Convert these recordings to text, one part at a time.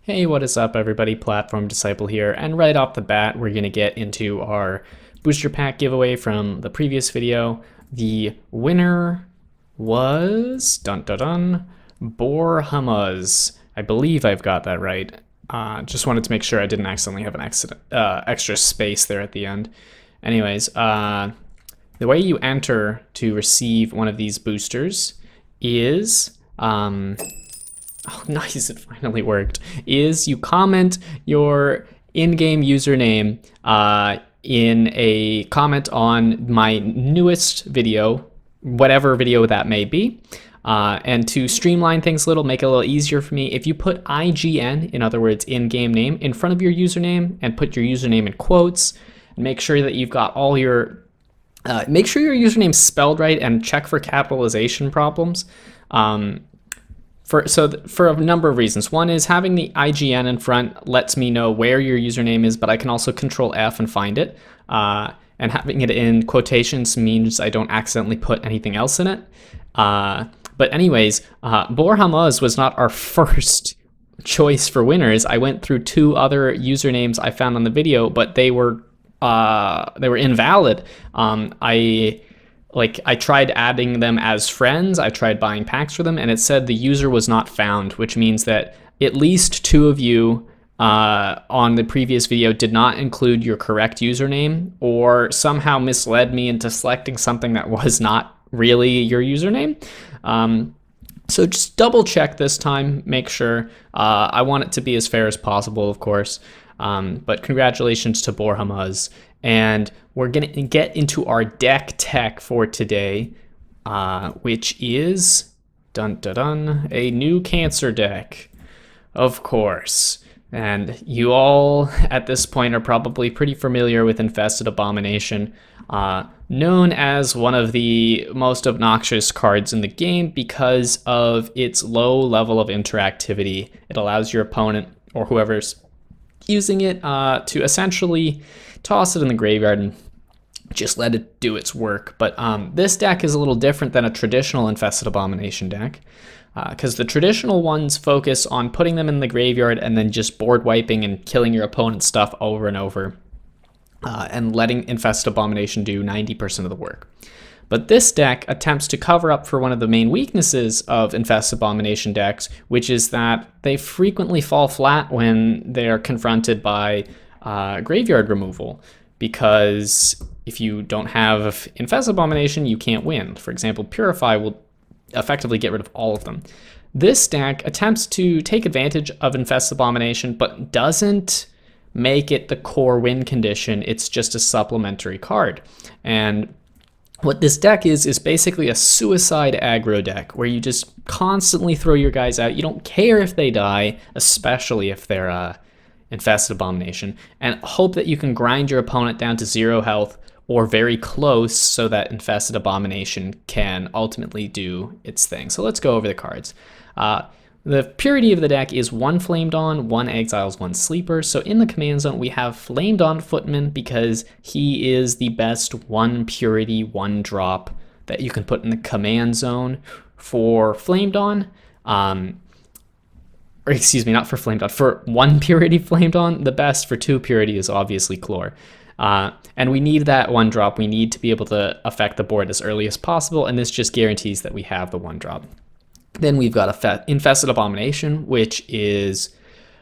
Hey, what is up everybody? Platform Disciple here, and right off the bat we're going to get into our booster pack giveaway from the previous video. The winner was Boar Hummus. I believe I've got that right. Just wanted to make sure I didn't accidentally have an extra space there at the end. Anyways, the way you enter to receive one of these boosters is oh, nice, it finally worked. Is you comment your in-game username in a comment on my newest video, whatever video that may be. And to streamline things a little, make it a little easier for me, if you put IGN, in other words, in-game name, in front of your username and put your username in quotes, and make sure that you've got all your, make sure your username's spelled right and check for capitalization problems. For a number of reasons. One is having the IGN in front lets me know where your username is, but I can also Control F and find it. And having it in quotations means I don't accidentally put anything else in it. But anyways, Boar Hummus was not our first choice for winners. I went through two other usernames I found on the video, but they were invalid. I tried adding them as friends, I tried buying packs for them, and it said the user was not found, which means that at least two of you on the previous video did not include your correct username, or somehow misled me into selecting something that was not really your username. So just double check this time, make sure. I want it to be as fair as possible, of course. But congratulations to Boar Hummus. And we're going to get into our deck tech for today, which is a new Cancer deck, of course. And you all at this point are probably pretty familiar with Infested Abomination, known as one of the most obnoxious cards in the game because of its low level of interactivity. It allows your opponent or whoever's using it to essentially toss it in the graveyard and just let it do its work. But this deck is a little different than a traditional Infested Abomination deck, because the traditional ones focus on putting them in the graveyard and then just board wiping and killing your opponent's stuff over and over, and letting Infested Abomination do 90% of the work. But this deck attempts to cover up for one of the main weaknesses of Infested Abomination decks, which is that they frequently fall flat when they are confronted by graveyard removal, because if you don't have Infested Abomination, you can't win. For example, Purify will effectively get rid of all of them. This deck attempts to take advantage of Infested Abomination, but doesn't make it the core win condition. It's just a supplementary card. And what this deck is basically a suicide aggro deck, where you just constantly throw your guys out. You don't care if they die, especially if they're Infested Abomination, and hope that you can grind your opponent down to 0 health or very close so that Infested Abomination can ultimately do its thing. So let's go over the cards. The purity of the deck is 1 Flamed On, 1 Exiles, 1 Sleeper. So in the command zone, we have Flamed On Footman because he is the best 1 purity, 1 drop that you can put in the command zone for Flamed On. Or excuse me, not for Flamed On, for 1 purity Flamed On. The best for 2 purity is obviously Chlor. And we need that 1 drop. We need to be able to affect the board as early as possible, and this just guarantees that we have the 1 drop. Then we've got Infested Abomination, which is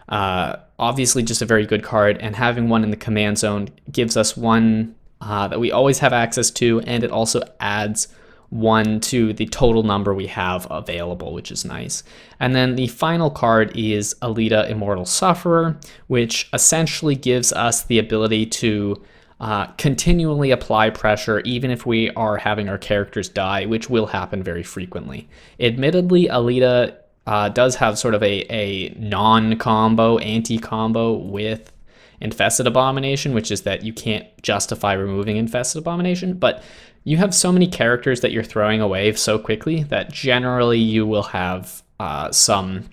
obviously just a very good card, and having 1 in the command zone gives us 1 that we always have access to, and it also adds 1 to the total number we have available, which is nice. And then the final card is Alita Immortal Sufferer, which essentially gives us the ability to continually apply pressure even if we are having our characters die, which will happen very frequently. Admittedly, Alita does have sort of a non-combo, anti-combo with Infested Abomination, which is that you can't justify removing Infested Abomination, but you have so many characters that you're throwing away so quickly that generally you will have some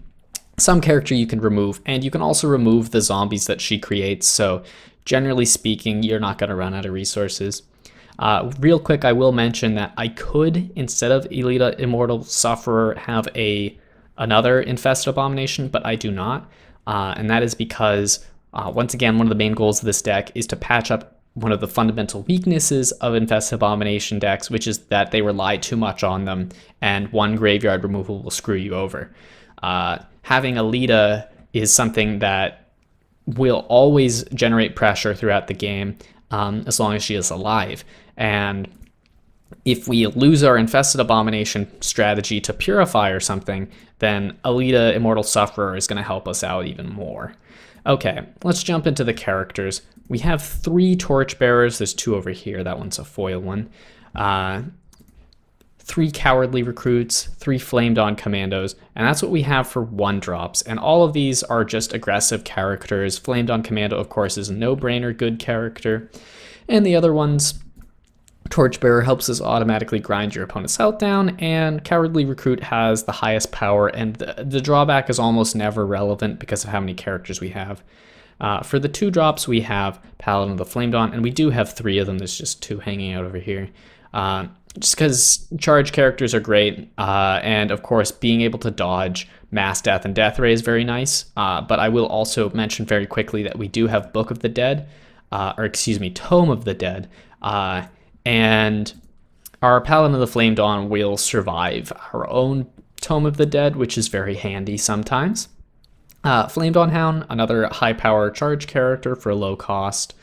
character you can remove, and you can also remove the zombies that she creates, so generally speaking, you're not going to run out of resources. Real quick, I will mention that I could, instead of Alita Immortal Sufferer, have another Infested Abomination, but I do not. and that is because, once again, one of the main goals of this deck is to patch up one of the fundamental weaknesses of Infested Abomination decks, which is that they rely too much on them, and one graveyard removal will screw you over. Having Alita is something that will always generate pressure throughout the game, as long as she is alive. And if we lose our Infested Abomination strategy to Purify or something, then Alita Immortal Sufferer is going to help us out even more. Okay, let's jump into the characters. We have 3 Torchbearers. There's 2 over here. That one's a foil one. 3 Cowardly Recruits, 3 Flame Dawn Commandos, and that's what we have for 1-drops. And all of these are just aggressive characters. Flame Dawn Commando, of course, is a no-brainer good character. And the other ones, Torchbearer helps us automatically grind your opponent's health down, and Cowardly Recruit has the highest power, and the drawback is almost never relevant because of how many characters we have. For the 2-drops, we have Paladin of the Flame Dawn, and we do have 3 of them. There's just 2 hanging out over here. Just because charge characters are great, and of course being able to dodge Mass Death and Death Ray is very nice, but I will also mention very quickly that we do have Book of the Dead, Tome of the Dead, and our Paladin of the Flame Dawn will survive our own Tome of the Dead, which is very handy sometimes. Flame Dawn Hound, another high power charge character for low cost.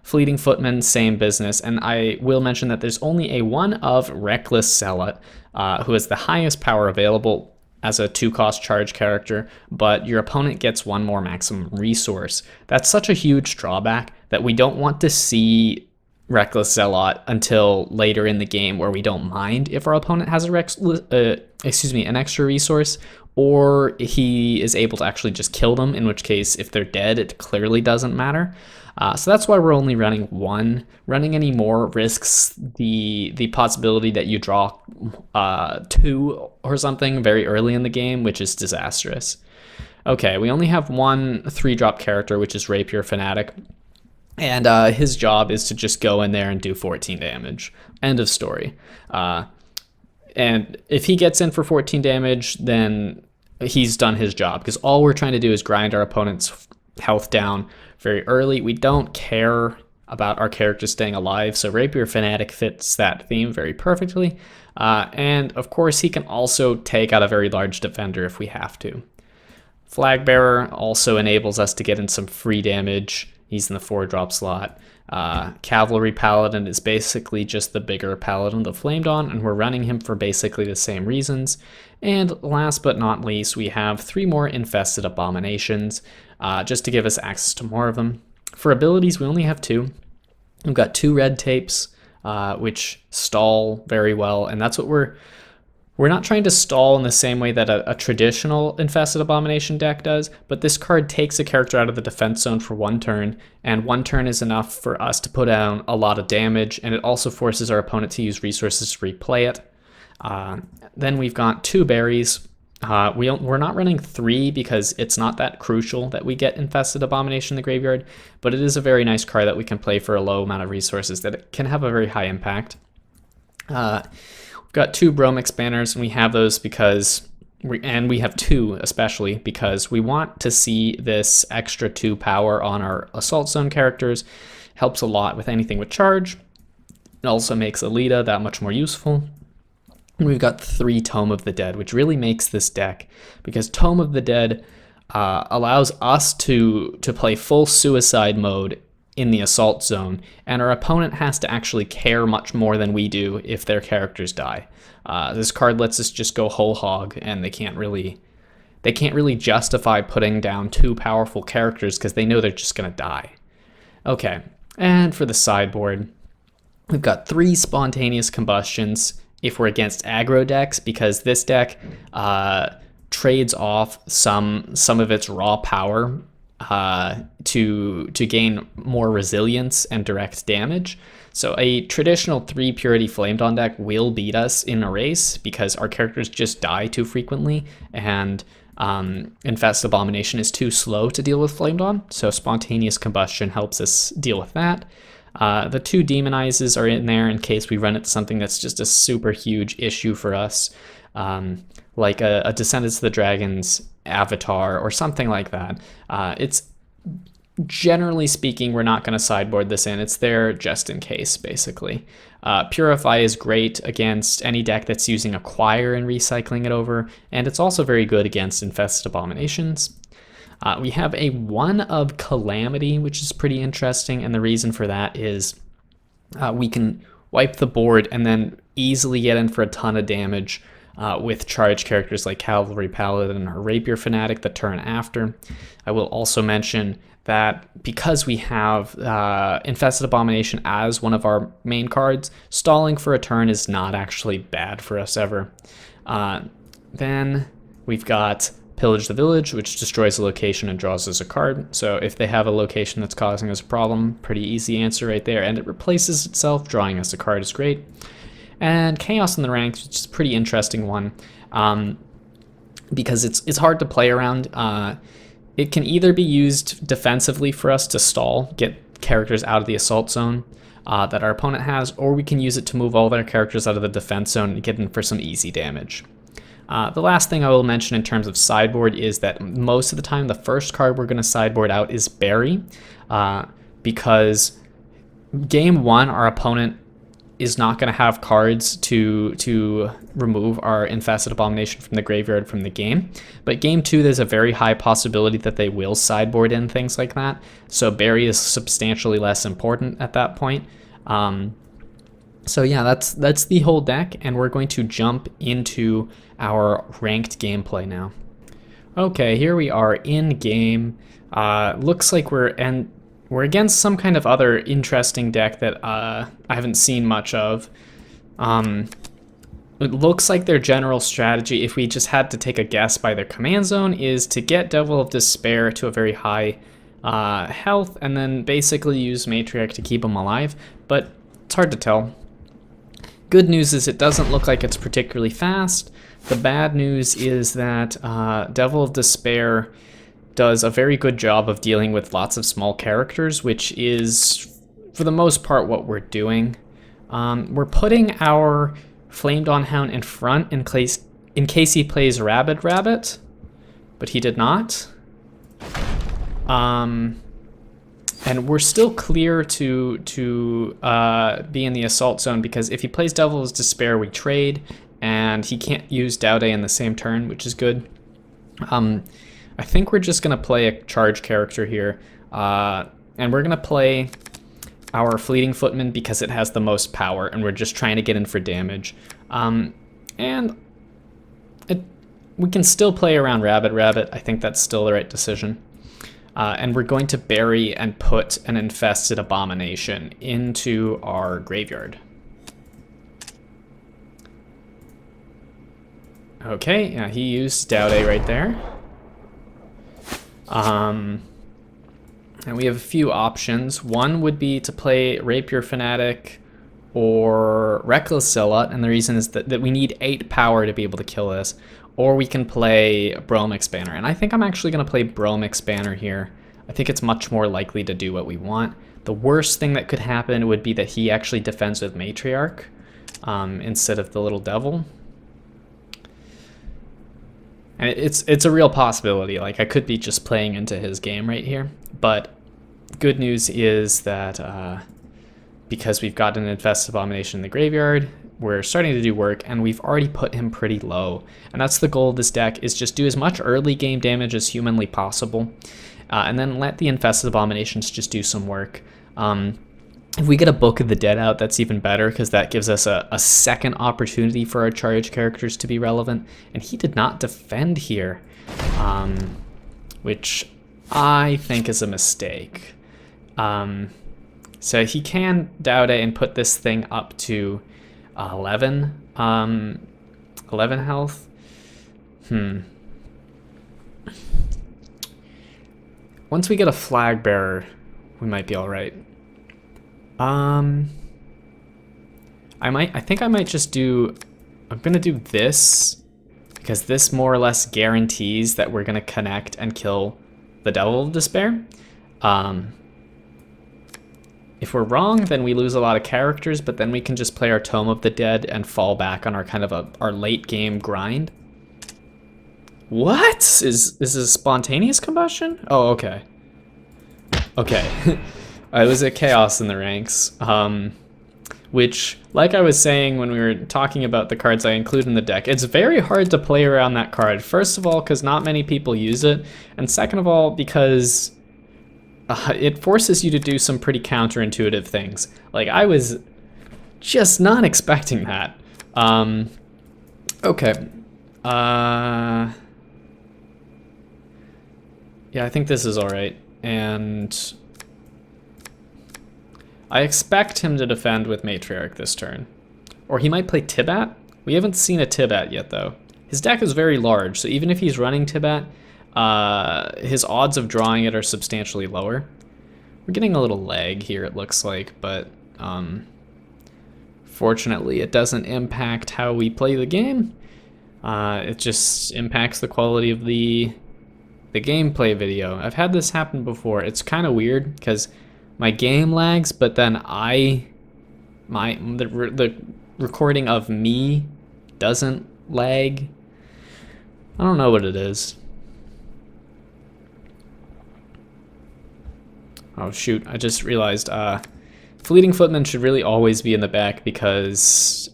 Fleeting Footman, same business, and I will mention that there's only a 1 of Reckless Zealot, who has the highest power available as a 2-cost charge character, but your opponent gets 1 more maximum resource. That's such a huge drawback that we don't want to see Reckless Zealot until later in the game, where we don't mind if our opponent has an extra resource, or he is able to actually just kill them, in which case, if they're dead, it clearly doesn't matter. So that's why we're only running 1. Running any more risks the possibility that you draw 2 or something very early in the game, which is disastrous. Okay, we only have 1 3-drop character, which is Rapier Fanatic. And his job is to just go in there and do 14 damage. End of story. And if he gets in for 14 damage, then he's done his job, because all we're trying to do is grind our opponent's health down very early. We don't care about our characters staying alive, so Rapier Fanatic fits that theme very perfectly. And of course, he can also take out a very large defender if we have to. Flag Bearer also enables us to get in some free damage. He's in the 4-drop slot. Cavalry Paladin is basically just the bigger Paladin of the Flame Dawn, and we're running him for basically the same reasons. And last but not least, we have 3 more Infested Abominations, just to give us access to more of them. For abilities, we only have 2. We've got 2 Red Tapes, which stall very well, and that's what we're not trying to stall in the same way that a traditional Infested Abomination deck does, but this card takes a character out of the defense zone for 1 turn, and 1 turn is enough for us to put down a lot of damage, and it also forces our opponent to use resources to replay it. Then we've got 2 berries. We're not running 3 because it's not that crucial that we get Infested Abomination in the graveyard, but it is a very nice card that we can play for a low amount of resources that can have a very high impact. We've got 2 Brome Expanders, and we have those because we have 2 especially because we want to see this extra 2 power on our Assault Zone characters. Helps a lot with anything with charge. It also makes Alita that much more useful. And we've got 3 Tome of the Dead, which really makes this deck, because Tome of the Dead allows us to play full suicide mode in the Assault Zone, and our opponent has to actually care much more than we do if their characters die. This card lets us just go whole hog, and they can't really justify putting down 2 powerful characters because they know they're just gonna die. Okay, and for the sideboard, we've got 3 Spontaneous Combustions if we're against aggro decks, because this deck trades off some of its raw power to gain more resilience and direct damage. So a traditional 3 Purity Flame Dawn deck will beat us in a race because our characters just die too frequently, and Infested Abomination is too slow to deal with Flame Dawn, so Spontaneous Combustion helps us deal with that. The 2 Demonizes are in there in case we run into something that's just a super huge issue for us, like a Descendants of the Dragons Avatar or something like that. It's generally speaking, we're not going to sideboard this in. It's there just in case, basically. Purify is great against any deck that's using Acquire and recycling it over, and it's also very good against Infested Abominations. We have a 1 of Calamity, which is pretty interesting, and the reason for that is we can wipe the board and then easily get in for a ton of damage with charged characters like Cavalry Paladin or Rapier Fanatic the turn after. I will also mention that because we have Infested Abomination as one of our main cards, stalling for a turn is not actually bad for us ever. Then we've got Pillage the Village, which destroys a location and draws us a card. So if they have a location that's causing us a problem, pretty easy answer right there. And it replaces itself, drawing us a card is great. And Chaos in the Ranks, which is a pretty interesting one, because it's hard to play around. It can either be used defensively for us to stall, get characters out of the assault zone that our opponent has, or we can use it to move all their characters out of the defense zone and get in for some easy damage. The last thing I will mention in terms of sideboard is that most of the time the first card we're going to sideboard out is Bury, because game 1 our opponent is not going to have cards to remove our Infested Abomination from the graveyard from the game. But game 2, there's a very high possibility that they will sideboard in things like that. So Bury is substantially less important at that point. So yeah, that's the whole deck, and we're going to jump into our ranked gameplay now. Okay, here we are in game. Looks like we're against some kind of other interesting deck that I haven't seen much of. It looks like their general strategy, if we just had to take a guess by their command zone, is to get Devil of Despair to a very high health and then basically use Matriarch to keep him alive, but it's hard to tell. Good news is it doesn't look like it's particularly fast. The bad news is that Devil of Despair does a very good job of dealing with lots of small characters, which is, for the most part, what we're doing. We're putting our Flamed On Hound in front in case he plays Rabid Rabbit, but he did not. And we're still clear to be in the assault zone, because if he plays Devil's Despair, we trade, and he can't use Daude in the same turn, which is good. I think we're just going to play a charge character here, and we're going to play our Fleeting Footman because it has the most power, and we're just trying to get in for damage. We can still play around Rabid Rabbit. I think that's still the right decision. And we're going to bury and put an Infested Abomination into our graveyard. Okay, yeah, he used Daude right there. And we have a few options. One would be to play Rapier Fanatic or Reckless Zealot, and the reason is that we need 8 power to be able to kill this. Or we can play Bromix Banner, and I think I'm actually going to play Bromix Banner here. I think it's much more likely to do what we want. The worst thing that could happen would be that he actually defends with Matriarch instead of the little devil. And it's a real possibility. Like, I could be just playing into his game right here. But good news is that because we've got an Infested Abomination in the graveyard, we're starting to do work, and we've already put him pretty low. And that's the goal of this deck, is just do as much early game damage as humanly possible, and then let the Infested Abominations just do some work. If we get a Book of the Dead out, that's even better, because that gives us a second opportunity for our charge characters to be relevant. And he did not defend here, which I think is a mistake. So he can Daude and put this thing up to 11 health. Once we get a Flag Bearer, we might be all right. I think I might just do, I'm gonna do this, because this more or less guarantees that we're gonna connect and kill the Devil of Despair. If we're wrong, then we lose a lot of characters, but then we can just play our Tome of the Dead and fall back on our kind of our late game grind. What? Is this spontaneous combustion? Oh, okay. Okay. It was a chaos in the ranks. Which, like I was saying when we were talking about the cards I include in the deck, it's very hard to play around that card. First of all, because not many people use it, and second of all, because it forces you to do some pretty counterintuitive things. Like, I was just not expecting that. Okay. Yeah, I think this is alright. And I expect him to defend with Matriarch this turn. Or he might play Tibat. We haven't seen a Tibat yet, though. His deck is very large, so even if he's running Tibat, his odds of drawing it are substantially lower. We're getting a little lag here, it looks like, but fortunately it doesn't impact how we play the game. It just impacts the quality of the gameplay video. I've had this happen before. It's kind of weird because my game lags, but then the recording of me doesn't lag. I don't know what it is. Oh shoot, I just realized Fleeting Footman should really always be in the back because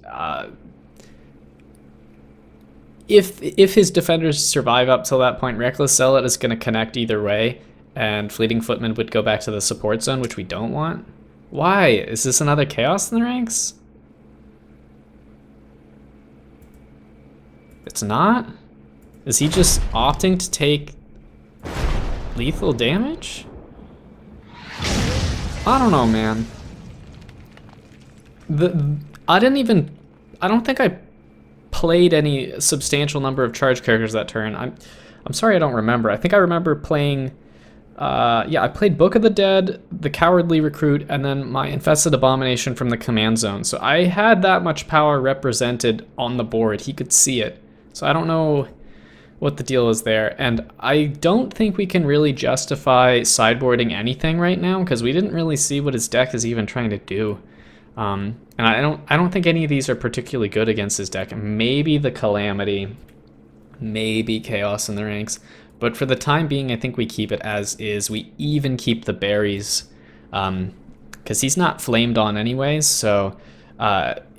if his defenders survive up till that point, Reckless Zealot is going to connect either way, and Fleeting Footman would go back to the support zone, which we don't want. Why? Is this another Chaos in the ranks? It's not? Is he just opting to take lethal damage? I don't know, man. I don't think I played any substantial number of charge characters that turn. I'm sorry I don't remember. I think I remember playing yeah, I played Book of the Dead, the Cowardly Recruit, and then my Infested Abomination from the command zone. So I had that much power represented on the board. He could see it. So I don't know what the deal is there. And I don't think we can really justify sideboarding anything right now because we didn't really see what his deck is even trying to do. And I don't think any of these are particularly good against his deck. Maybe the Calamity, maybe Chaos in the ranks. But for the time being, I think we keep it as is. We even keep the berries because he's not flamed on anyways. So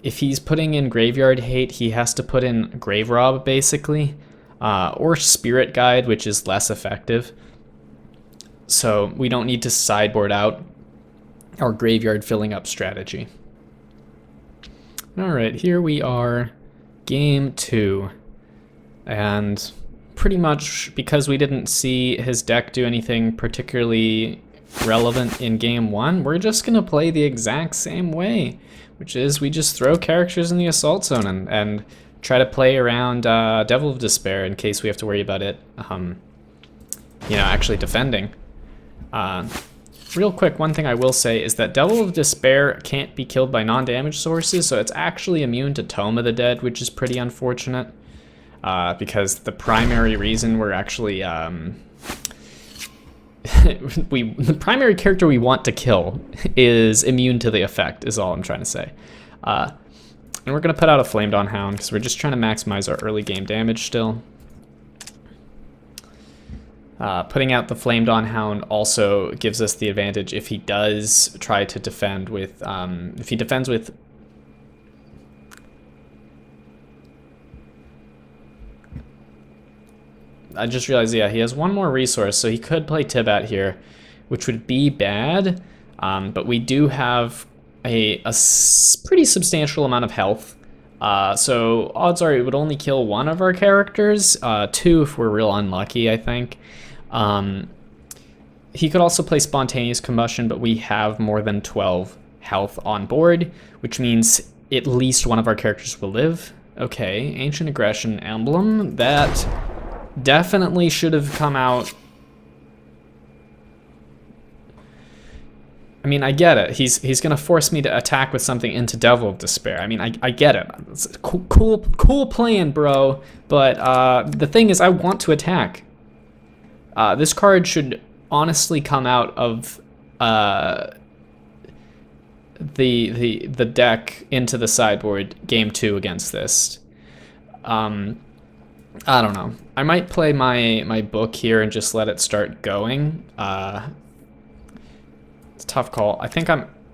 if he's putting in Graveyard Hate, he has to put in Grave Rob basically, or Spirit Guide, which is less effective. So we don't need to sideboard out our graveyard filling up strategy. All right, here we are, game 2. And pretty much because we didn't see his deck do anything particularly relevant in game 1, we're just gonna play the exact same way, which is we just throw characters in the assault zone and try to play around Devil of Despair in case we have to worry about it, you know, actually defending. Real quick, one thing I will say is that Devil of Despair can't be killed by non-damage sources, so it's actually immune to Tome of the Dead, which is pretty unfortunate. Because the primary reason we're actually the primary character we want to kill is immune to the effect, is all I'm trying to say. And we're gonna put out a Flamed on Hound because we're just trying to maximize our early game damage still. Putting out the Flamed on Hound also gives us the advantage if he does try to defend with if he defends with I just realized, yeah, he has one more resource, so he could play Tibat here, which would be bad, but we do have a pretty substantial amount of health, so odds are it would only kill one of our characters, 2 if we're real unlucky, I think. He could also play Spontaneous Combustion, but we have more than 12 health on board, which means at least one of our characters will live. Okay, Ancient Aggression Emblem, that definitely should have come out. I mean, I get it. He's gonna force me to attack with something into Devil of Despair. I mean, I get it. It's cool plan, bro. But the thing is, I want to attack. This card should honestly come out of the deck into the sideboard game 2 against this. I don't know. I might play my book here and just let it start going. It's a tough call. I think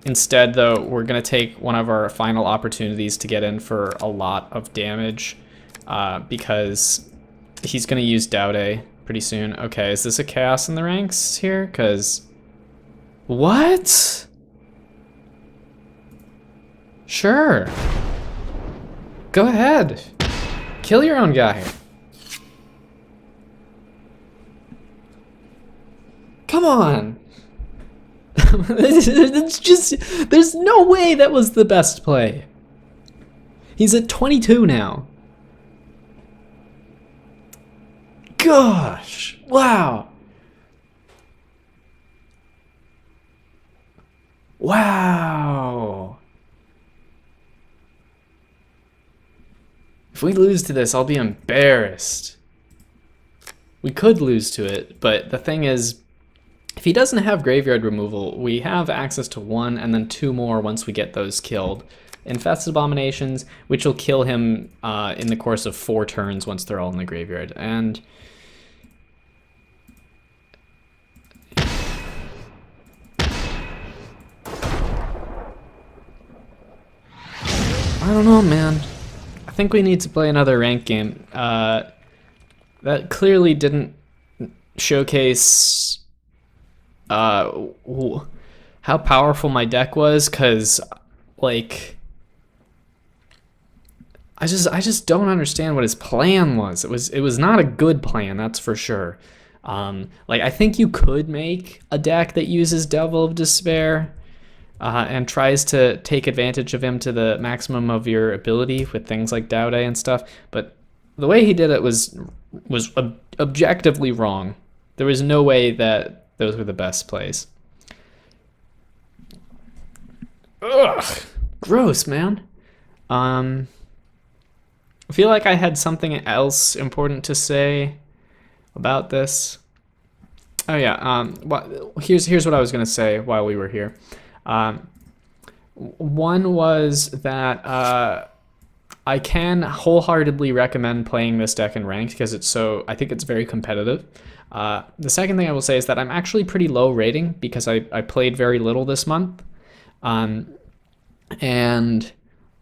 instead though, we're gonna take one of our final opportunities to get in for a lot of damage, because he's gonna use Daude pretty soon. Okay, is this a chaos in the ranks here? Cause, what? Sure. Go ahead. Kill your own guy. Come on. It's just, there's no way that was the best play. He's at 22 now. Gosh, wow. Wow. If we lose to this, I'll be embarrassed. We could lose to it, but the thing is, if he doesn't have graveyard removal, we have access to 1 and then 2 more once we get those killed. Infested Abominations, which will kill him in the course of 4 turns once they're all in the graveyard. And I don't know, man. I think we need to play another ranked game. That clearly didn't showcase how powerful my deck was, because like I just don't understand what his plan was. It was not a good plan, that's for sure. Like, I think you could make a deck that uses Devil of Despair and tries to take advantage of him to the maximum of your ability with things like Daude and stuff, but the way he did it was objectively wrong. There was no way that those were the best plays. Ugh, gross, man. I feel like I had something else important to say about this. Oh yeah, here's what I was gonna say while we were here. One was that I can wholeheartedly recommend playing this deck in ranked because I think it's very competitive. The second thing I will say is that I'm actually pretty low rating because I played very little this month. And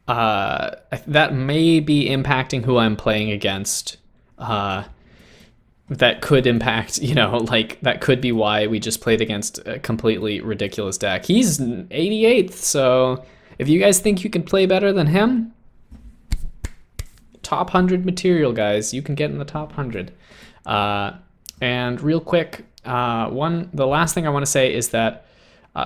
that may be impacting who I'm playing against. That could impact, like, that could be why we just played against a completely ridiculous deck. He's 88th, so if you guys think you can play better than him, top 100 material, guys. You can get in the top 100. And real quick, the last thing I want to say is that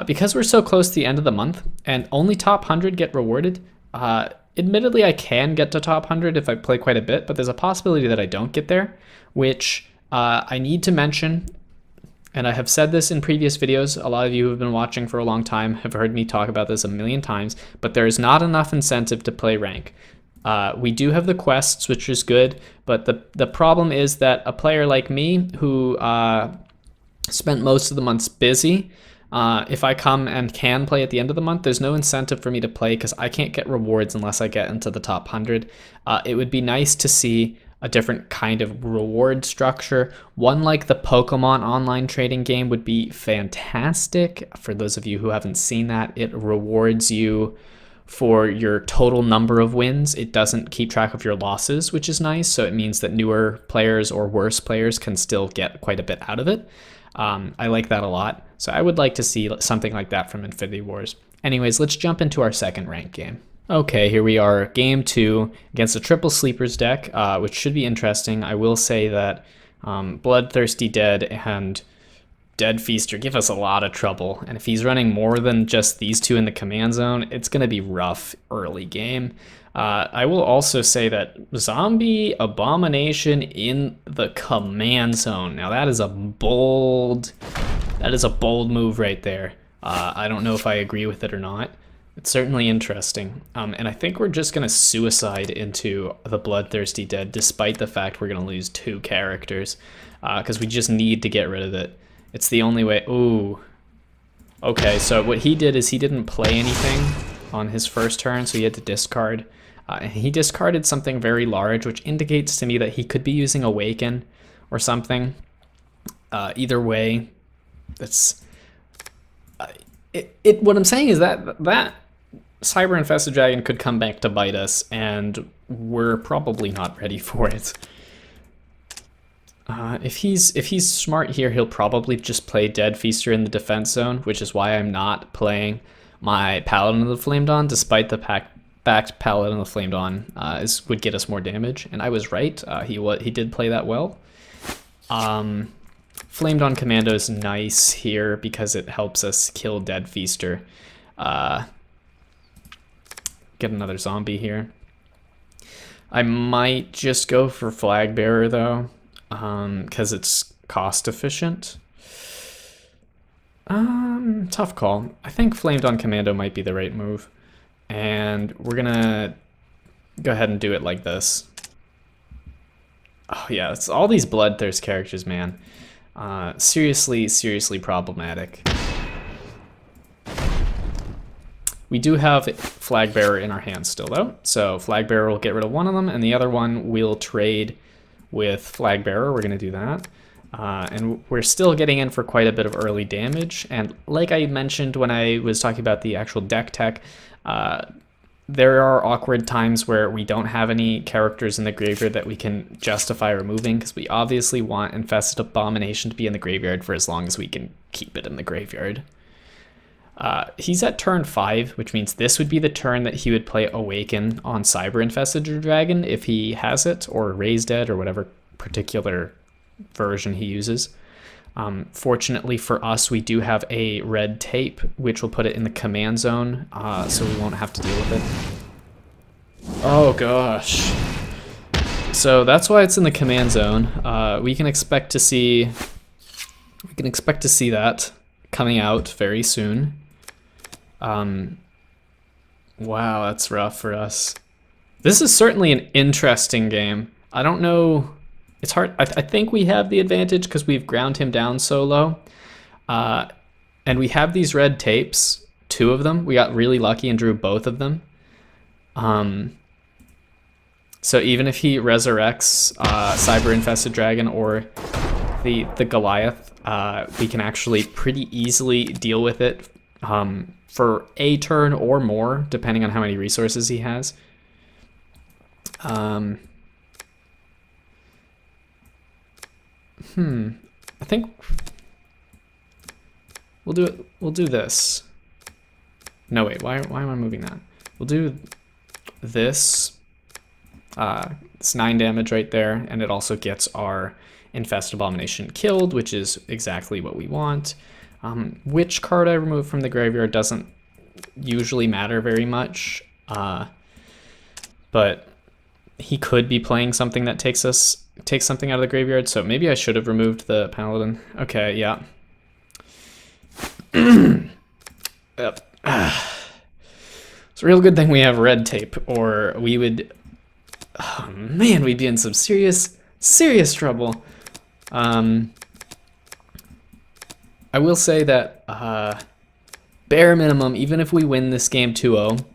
because we're so close to the end of the month and only top 100 get rewarded, admittedly I can get to top 100 if I play quite a bit, but there's a possibility that I don't get there, which I need to mention, and I have said this in previous videos. A lot of you who have been watching for a long time have heard me talk about this a million times, but there is not enough incentive to play rank. We do have the quests, which is good, but the problem is that a player like me who spent most of the months busy, if I come and can play at the end of the month, there's no incentive for me to play because I can't get rewards unless I get into the top 100. It would be nice to see a different kind of reward structure. One like the Pokemon online trading game would be fantastic. For those of you who haven't seen that, it rewards you for your total number of wins. It doesn't keep track of your losses, which is nice. So it means that newer players or worse players can still get quite a bit out of it. I like that a lot. So I would like to see something like that from Infinity Wars. Anyways, let's jump into our second ranked game. Okay, here we are, game 2 against a triple sleepers deck, which should be interesting. I will say that Bloodthirsty Dead and Dead Feaster give us a lot of trouble, and if he's running more than just these two in the command zone, it's going to be rough early game. I will also say that Zombie Abomination in the command zone. Now that is a bold move right there. I don't know if I agree with it or not. It's certainly interesting. And I think we're just gonna suicide into the Bloodthirsty Dead despite the fact we're gonna lose 2 characters, because we just need to get rid of it. It's the only way. Ooh. Okay, so what he did is he didn't play anything on his first turn, so he had to discard. He discarded something very large, which indicates to me that he could be using Awaken or something. Either way, that's what I'm saying is that Cyber Infested Dragon could come back to bite us, and we're probably not ready for it. If he's smart here, he'll probably just play Dead Feaster in the defense zone, which is why I'm not playing my Paladin of the Flame Dawn, despite the backed Paladin of the Flame Dawn would get us more damage, and I was right. He did play that well. Flame Dawn Commando is nice here because it helps us kill Dead Feaster. Get another zombie here. I might just go for Flag Bearer though, because it's cost efficient. Tough call. I think Flame Dawn Commando might be the right move, and we're gonna go ahead and do it like this. Oh yeah, it's all these Bloodthirst characters, man. Seriously problematic. We do have Flag Bearer in our hands still though, so Flag Bearer will get rid of one of them, and the other one will trade with Flag Bearer. We're gonna do that. And we're still getting in for quite a bit of early damage, and like I mentioned when I was talking about the actual deck tech, there are awkward times where we don't have any characters in the graveyard that we can justify removing, because we obviously want Infested Abomination to be in the graveyard for as long as we can keep it in the graveyard. He's at turn 5, which means this would be the turn that he would play Awaken on Cyber Infested Dragon if he has it, or Raise Dead, or whatever particular version he uses. Fortunately for us, we do have a red tape, which will put it in the command zone, so we won't have to deal with it. Oh gosh. So that's why it's in the command zone. We can expect to see that coming out very soon. Wow, that's rough for us. This is certainly an interesting game. I don't know. It's hard. I think we have the advantage because we've ground him down so low. And we have these red tapes, 2 of them. We got really lucky and drew both of them. So even if he resurrects Cyber Infested Dragon or the Goliath, we can actually pretty easily deal with it for a turn or more, depending on how many resources he has. I think we'll do it. We'll do this. No, wait, why am I moving that? We'll do this. It's 9 damage right there, and it also gets our Infested Abomination killed, which is exactly what we want. Which card I remove from the graveyard doesn't usually matter very much, but he could be playing something that takes something out of the graveyard, so maybe I should have removed the Paladin. Okay, yeah. Yep. It's a real good thing we have red tape, or we would... Oh man, we'd be in some serious trouble. I will say that bare minimum, even if we win this game 2-0,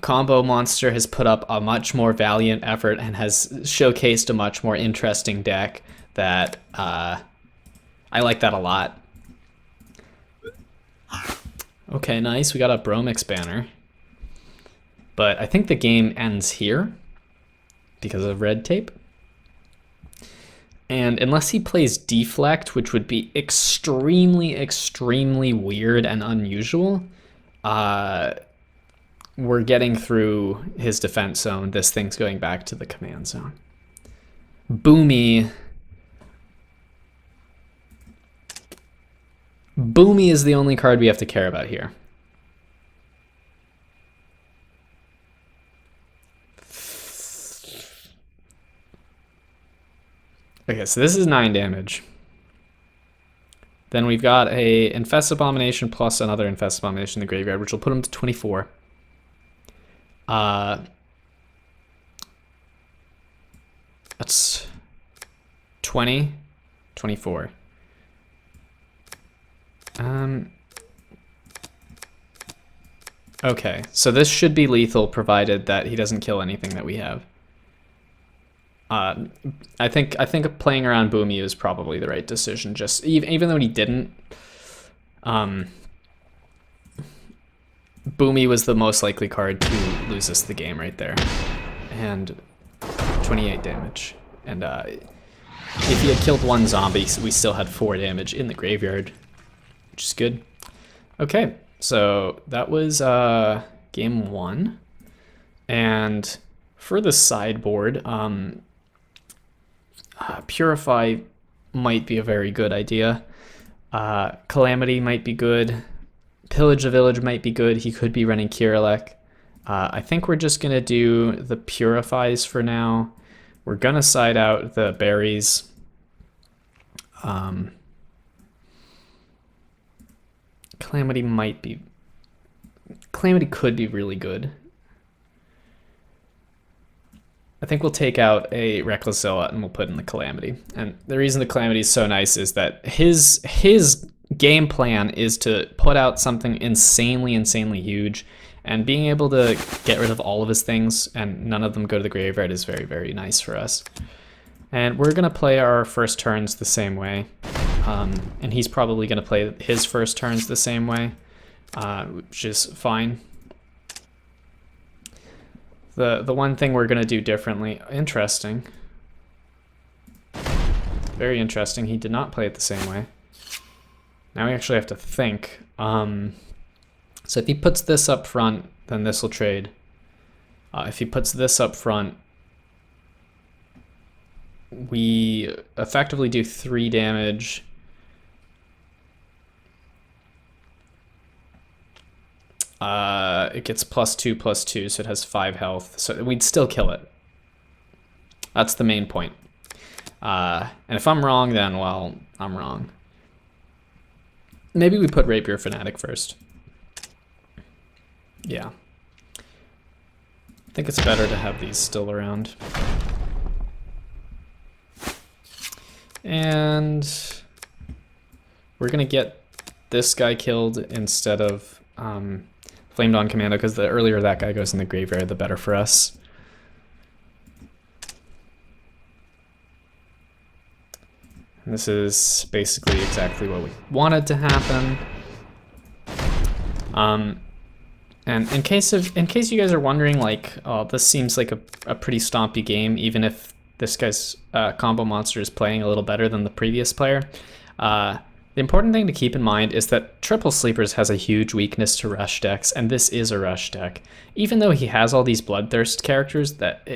Combo Monster has put up a much more valiant effort and has showcased a much more interesting deck that I like that a lot. Okay, nice. We got a Bromix banner. But I think the game ends here because of red tape. And unless he plays Deflect, which would be extremely weird and unusual, we're getting through his defense zone. This thing's going back to the command zone. Boomy. Boomy is the only card we have to care about here. Okay, so this is 9 damage. Then we've got a Infested Abomination plus another Infested Abomination in the graveyard, which will put him to 24. That's 20, 24. Okay, so this should be lethal provided that he doesn't kill anything that we have. I think playing around Boomy is probably the right decision. Just even though he didn't, Boomy was the most likely card to lose us the game right there, and 28 damage. And if he had killed one zombie, we still had 4 damage in the graveyard, which is good. Okay, so that was game 1, and for the sideboard, Purify might be a very good idea. Calamity might be good. Pillage the Village might be good. He could be running Kirillek. I think we're just going to do the Purifies for now. We're going to side out the berries. Calamity could be really good. I think we'll take out a Reckless Zealot and we'll put in the Calamity. And the reason the Calamity is so nice is that his game plan is to put out something insanely huge, and being able to get rid of all of his things and none of them go to the graveyard is very nice for us. And we're gonna play our first turns the same way, and he's probably gonna play his first turns the same way, which is fine. The one thing we're gonna do differently, interesting, very interesting, he did not play it the same way. Now we actually have to think. So if he puts this up front, then this will trade. If he puts this up front, we effectively do 3 damage. It gets +2/+2, so it has 5 health. So we'd still kill it. That's the main point. And if I'm wrong, then, well, I'm wrong. Maybe we put Rapier Fanatic first. Yeah. I think it's better to have these still around. And we're gonna get this guy killed instead of Flamed On Commando, because the earlier that guy goes in the graveyard, the better for us. And this is basically exactly what we wanted to happen. And in case you guys are wondering, like, oh, this seems like a pretty stompy game, even if this guy's combo monster is playing a little better than the previous player. The important thing to keep in mind is that Triple Sleepers has a huge weakness to rush decks, and this is a rush deck. Even though he has all these Bloodthirst characters, that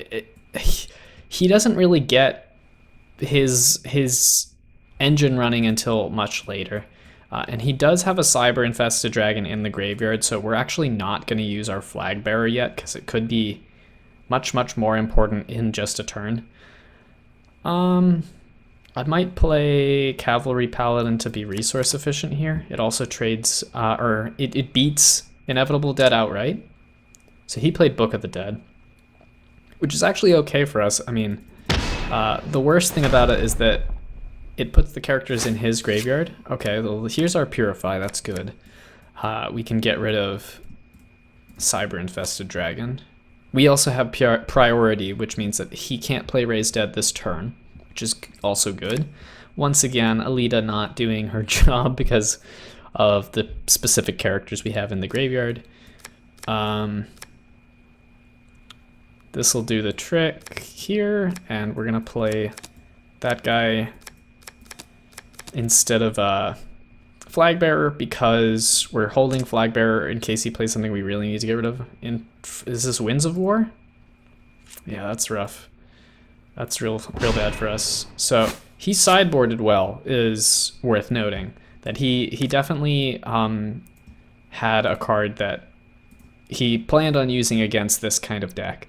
he doesn't really get his engine running until much later. And he does have a Cyber Infested Dragon in the graveyard, so we're actually not going to use our Flag Bearer yet, because it could be much more important in just a turn. I might play Cavalry Paladin to be resource efficient here. It also trades, or it beats Inevitable Dead outright. So he played Book of the Dead, which is actually okay for us. I mean, the worst thing about it is that it puts the characters in his graveyard. Okay, well, here's our Purify, that's good. We can get rid of Cyber Infested Dragon. We also have priority, which means that he can't play Raise Dead this turn, which is also good. Once again, Alita not doing her job because of the specific characters we have in the graveyard. This will do the trick here, and we're gonna play that guy instead of Flag Bearer, because we're holding Flag Bearer in case he plays something we really need to get rid of. Is this Winds of War? Yeah, that's rough. That's real bad for us. So he sideboarded well, is worth noting. That he definitely had a card that he planned on using against this kind of deck.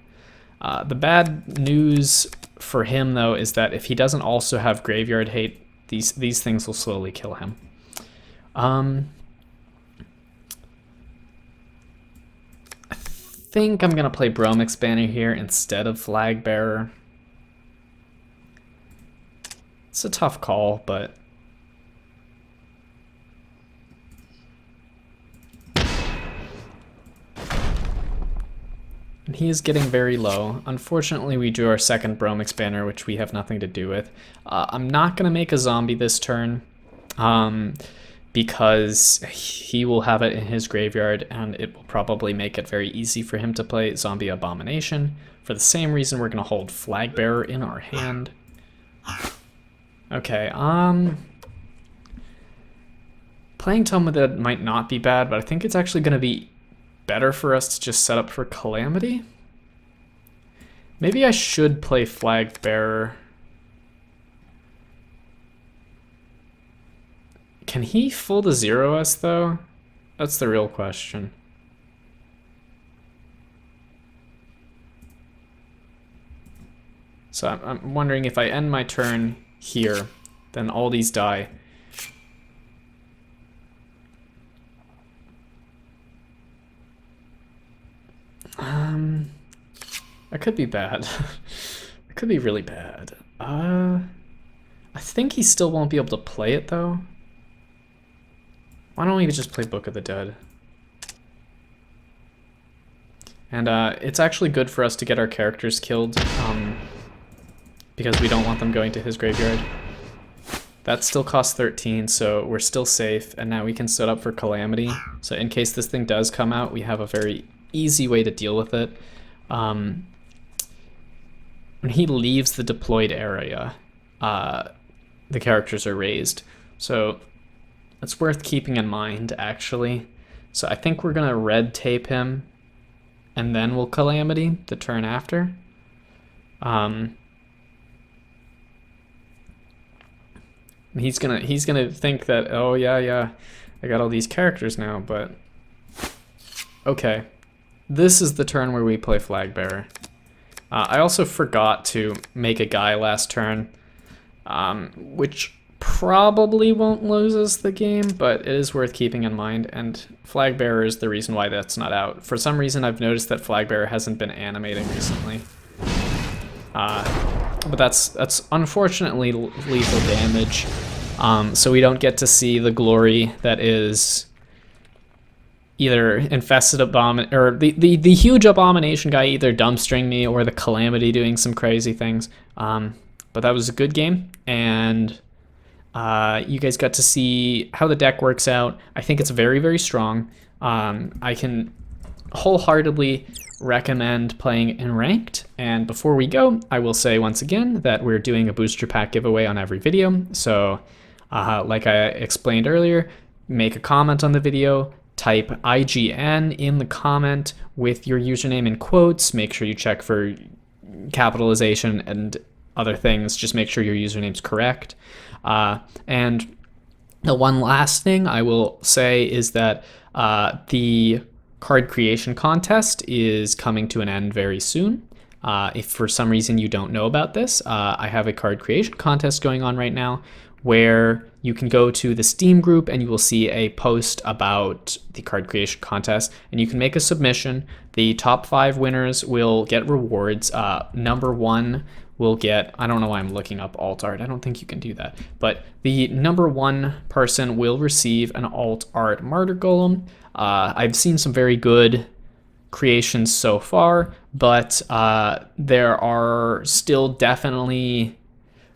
The bad news for him, though, is that if he doesn't also have Graveyard Hate, these things will slowly kill him. I think I'm gonna play Bromix Banner here instead of Flag Bearer. It's a tough call, but he is getting very low. Unfortunately, we drew our second Brome Expander, which we have nothing to do with. I'm not going to make a zombie this turn, because he will have it in his graveyard, and it will probably make it very easy for him to play Zombie Abomination. For the same reason, we're going to hold Flagbearer in our hand. Okay, playing Tome with It might not be bad, but I think it's actually going to be better for us to just set up for Calamity. Maybe I should play Flagbearer. Can he full to 0 us though? That's the real question. So I'm wondering if I end my turn here, then all these die. That could be bad. It could be really bad. I think he still won't be able to play it though. Why don't we just play Book of the Dead? And it's actually good for us to get our characters killed, because we don't want them going to his graveyard. That still costs 13, so we're still safe, and now we can set up for Calamity. So in case this thing does come out, we have a very easy way to deal with it. When he leaves the deployed area, the characters are raised. So it's worth keeping in mind, actually. So I think we're gonna red tape him, and then we'll Calamity the turn after. He's gonna think that, oh yeah, I got all these characters now, but okay. This is the turn where we play Flagbearer. I also forgot to make a guy last turn, which probably won't lose us the game, but it is worth keeping in mind, and Flagbearer is the reason why that's not out. For some reason, I've noticed that Flagbearer hasn't been animating recently. But that's unfortunately lethal damage, so we don't get to see the glory that is either Infested Abomin, or the huge Abomination guy either dumpstering me or the Calamity doing some crazy things. But that was a good game, and you guys got to see how the deck works out. I think it's very, very strong. I can wholeheartedly recommend playing in ranked. And before we go, I will say once again that we're doing a booster pack giveaway on every video. So like I explained earlier, make a comment on the video, type IGN in the comment with your username in quotes. Make sure you check for capitalization and other things. Just make sure your username's correct. And the one last thing I will say is that the card creation contest is coming to an end very soon. If for some reason you don't know about this, I have a card creation contest going on right now where you can go to the Steam group and you will see a post about the card creation contest, and you can make a submission. The top 5 winners will get rewards. Number 1 will get, I don't know why I'm looking up alt art, I don't think you can do that, but the number 1 person will receive an alt art Martyr Golem. I've seen some very good creations so far, but there are still definitely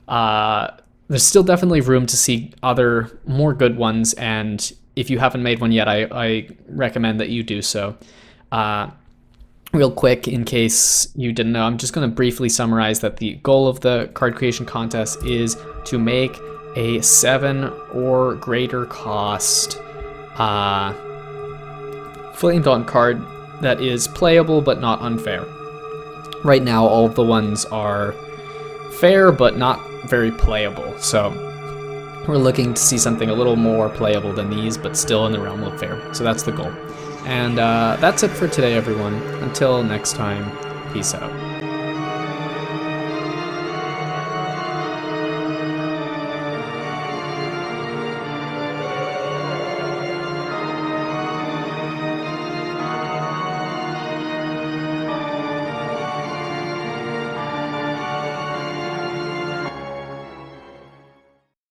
there's still definitely room to see other more good ones, and if you haven't made one yet, I recommend that you do so. Real quick, in case you didn't know, I'm just going to briefly summarize that the goal of the card creation contest is to make a 7 or greater cost Flame Dawn card that is playable but not unfair. Right now, all of the ones are fair but not very playable, so we're looking to see something a little more playable than these, but still in the realm of fair. So that's the goal. And that's it for today, everyone. Until next time, peace out.